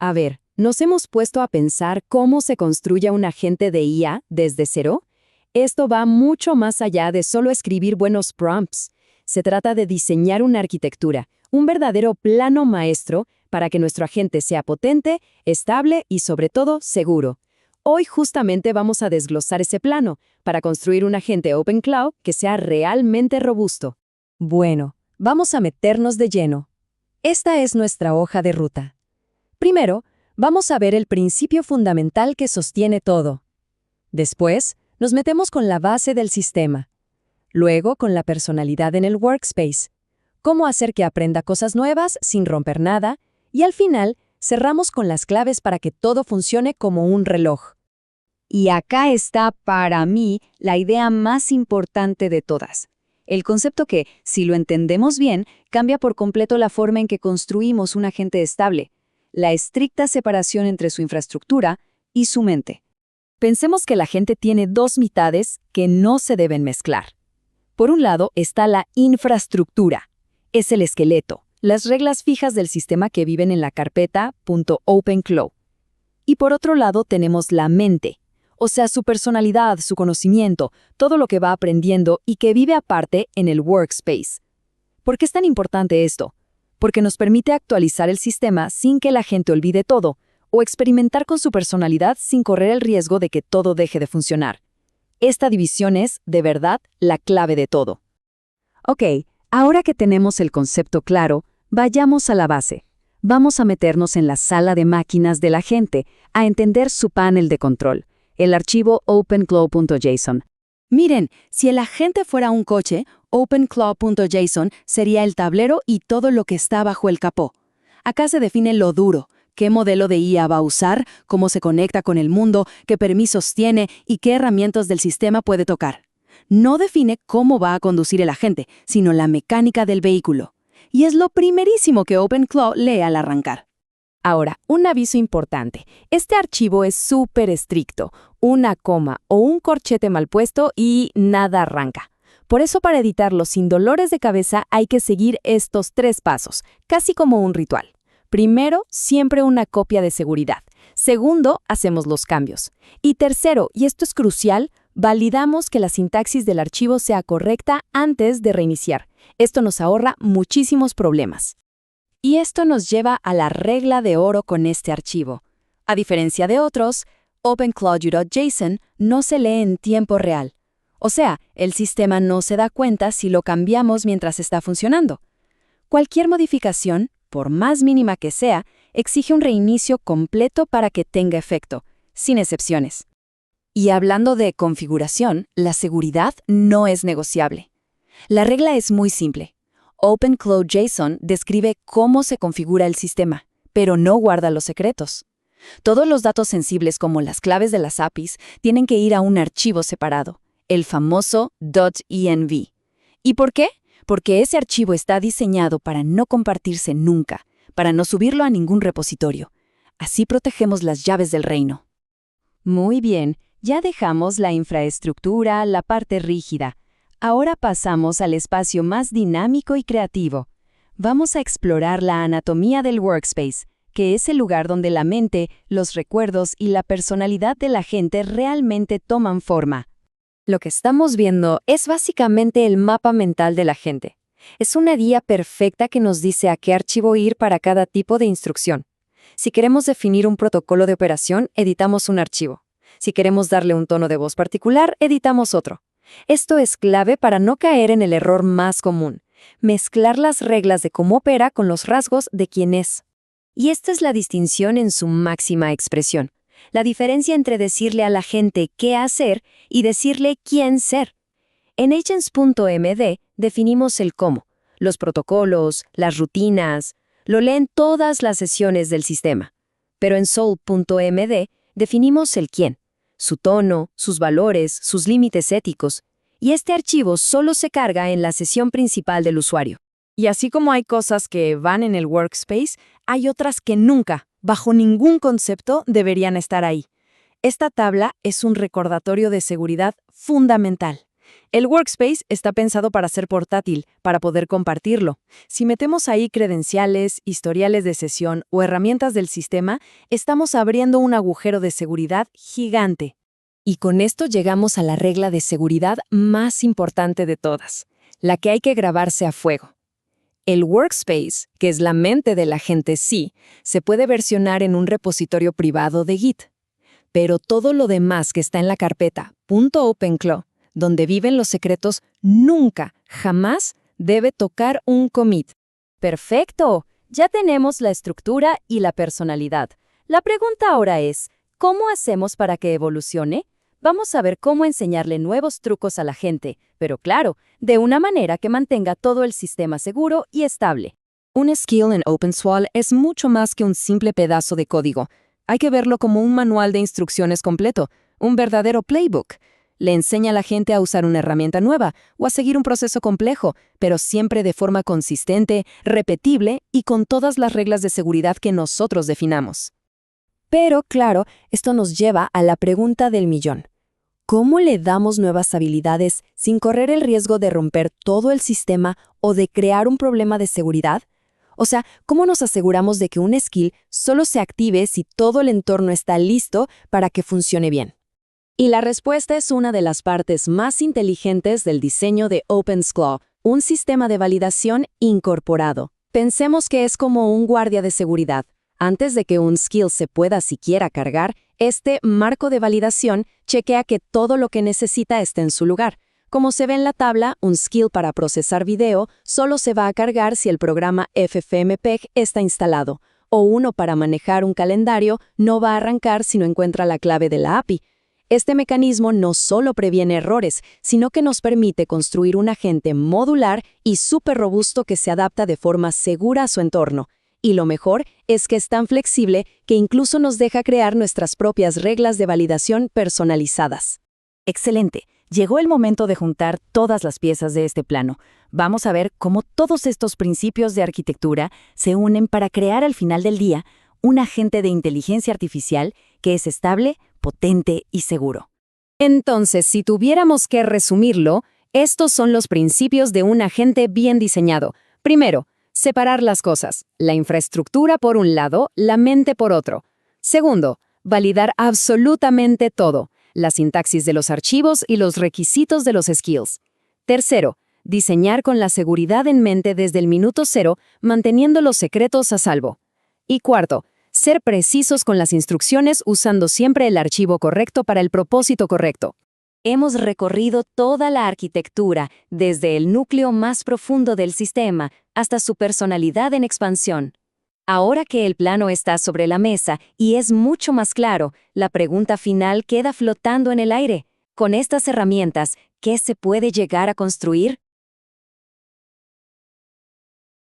A ver, ¿nos hemos puesto a pensar cómo se construye un agente de IA desde cero? Esto va mucho más allá de solo escribir buenos prompts. Se trata de diseñar una arquitectura, un verdadero plano maestro para que nuestro agente sea potente, estable y sobre todo seguro. Hoy justamente vamos a desglosar ese plano para construir un agente Open Cloud que sea realmente robusto. Bueno, vamos a meternos de lleno. Esta es nuestra hoja de ruta. Primero, vamos a ver el principio fundamental que sostiene todo. Después, nos metemos con la base del sistema. Luego, con la personalidad en el workspace. Cómo hacer que aprenda cosas nuevas sin romper nada. Y al final, cerramos con las claves para que todo funcione como un reloj. Y acá está, para mí, la idea más importante de todas. El concepto que, si lo entendemos bien, cambia por completo la forma en que construimos un agente estable. La estricta separación entre su infraestructura y su mente. Pensemos que la gente tiene dos mitades que no se deben mezclar. Por un lado está la infraestructura. Es el esqueleto, las reglas fijas del sistema que viven en la carpeta .opencloud. Y por otro lado tenemos la mente, o sea, su personalidad, su conocimiento, todo lo que va aprendiendo y que vive aparte en el workspace. ¿Por qué es tan importante esto? Porque nos permite actualizar el sistema sin que la gente olvide todo, o experimentar con su personalidad sin correr el riesgo de que todo deje de funcionar. Esta división es, de verdad, la clave de todo. Ok, ahora que tenemos el concepto claro, vayamos a la base. Vamos a meternos en la sala de máquinas de la gente, a entender su panel de control, el archivo opencloud.json. Miren, si el agente fuera un coche, opencloud.json sería el tablero y todo lo que está bajo el capó. Acá se define lo duro, qué modelo de IA va a usar, cómo se conecta con el mundo, qué permisos tiene y qué herramientas del sistema puede tocar. No define cómo va a conducir el agente, sino la mecánica del vehículo. Y es lo primerísimo que OpenCloud lee al arrancar. Ahora, un aviso importante. Este archivo es súper estricto. Una coma o un corchete mal puesto y nada arranca. Por eso para editarlo sin dolores de cabeza hay que seguir estos 3 pasos, casi como un ritual. Primero, siempre una copia de seguridad. Segundo, hacemos los cambios. Y tercero, y esto es crucial, validamos que la sintaxis del archivo sea correcta antes de reiniciar. Esto nos ahorra muchísimos problemas. Y esto nos lleva a la regla de oro con este archivo. A diferencia de otros, opencloud.json no se lee en tiempo real. O sea, el sistema no se da cuenta si lo cambiamos mientras está funcionando. Cualquier modificación, por más mínima que sea, exige un reinicio completo para que tenga efecto, sin excepciones. Y hablando de configuración, la seguridad no es negociable. La regla es muy simple. Opencloud.json describe cómo se configura el sistema, pero no guarda los secretos. Todos los datos sensibles como las claves de las APIs tienen que ir a un archivo separado, el famoso .env. ¿Y por qué? Porque ese archivo está diseñado para no compartirse nunca, para no subirlo a ningún repositorio. Así protegemos las llaves del reino. Muy bien, ya dejamos la infraestructura, la parte rígida. Ahora pasamos al espacio más dinámico y creativo. Vamos a explorar la anatomía del workspace, que es el lugar donde la mente, los recuerdos y la personalidad de la gente realmente toman forma. Lo que estamos viendo es básicamente el mapa mental de la gente. Es una guía perfecta que nos dice a qué archivo ir para cada tipo de instrucción. Si queremos definir un protocolo de operación, editamos un archivo. Si queremos darle un tono de voz particular, editamos otro. Esto es clave para no caer en el error más común, mezclar las reglas de cómo opera con los rasgos de quién es. Y esta es la distinción en su máxima expresión. La diferencia entre decirle a la gente qué hacer y decirle quién ser. En agents.md definimos el cómo, los protocolos, las rutinas, lo leen todas las sesiones del sistema. Pero en soul.md definimos el quién, su tono, sus valores, sus límites éticos, y este archivo solo se carga en la sesión principal del usuario. Y así como hay cosas que van en el workspace, hay otras que nunca, bajo ningún concepto, deberían estar ahí. Esta tabla es un recordatorio de seguridad fundamental. El Workspace está pensado para ser portátil, para poder compartirlo. Si metemos ahí credenciales, historiales de sesión o herramientas del sistema, estamos abriendo un agujero de seguridad gigante. Y con esto llegamos a la regla de seguridad más importante de todas, la que hay que grabarse a fuego. El Workspace, que es la mente del agente sí, se puede versionar en un repositorio privado de Git. Pero todo lo demás que está en la carpeta .openclaw, donde viven los secretos, nunca, jamás debe tocar un commit. Perfecto, ya tenemos la estructura y la personalidad. La pregunta ahora es, ¿cómo hacemos para que evolucione? Vamos a ver cómo enseñarle nuevos trucos a la gente, pero claro, de una manera que mantenga todo el sistema seguro y estable. Un skill en OpenSWAL es mucho más que un simple pedazo de código. Hay que verlo como un manual de instrucciones completo, un verdadero playbook. Le enseña a la gente a usar una herramienta nueva o a seguir un proceso complejo, pero siempre de forma consistente, repetible y con todas las reglas de seguridad que nosotros definamos. Pero, claro, esto nos lleva a la pregunta del millón. ¿Cómo le damos nuevas habilidades sin correr el riesgo de romper todo el sistema o de crear un problema de seguridad? O sea, ¿cómo nos aseguramos de que un skill solo se active si todo el entorno está listo para que funcione bien? Y la respuesta es una de las partes más inteligentes del diseño de OpenSClaw, un sistema de validación incorporado. Pensemos que es como un guardia de seguridad. Antes de que un skill se pueda siquiera cargar, este marco de validación chequea que todo lo que necesita esté en su lugar. Como se ve en la tabla, un skill para procesar video solo se va a cargar si el programa FFmpeg está instalado, o uno para manejar un calendario no va a arrancar si no encuentra la clave de la API. Este mecanismo no solo previene errores, sino que nos permite construir un agente modular y súper robusto que se adapta de forma segura a su entorno. Y lo mejor es que es tan flexible que incluso nos deja crear nuestras propias reglas de validación personalizadas. Excelente. Llegó el momento de juntar todas las piezas de este plano. Vamos a ver cómo todos estos principios de arquitectura se unen para crear al final del día un agente de inteligencia artificial que es estable, potente y seguro. Entonces, si tuviéramos que resumirlo, estos son los principios de un agente bien diseñado. Primero, separar las cosas, la infraestructura por un lado, la mente por otro. Segundo, validar absolutamente todo, la sintaxis de los archivos y los requisitos de los skills. Tercero, diseñar con la seguridad en mente desde el minuto cero, manteniendo los secretos a salvo. Y cuarto, ser precisos con las instrucciones usando siempre el archivo correcto para el propósito correcto. Hemos recorrido toda la arquitectura, desde el núcleo más profundo del sistema hasta su personalidad en expansión. Ahora que el plano está sobre la mesa y es mucho más claro, la pregunta final queda flotando en el aire. Con estas herramientas, ¿qué se puede llegar a construir?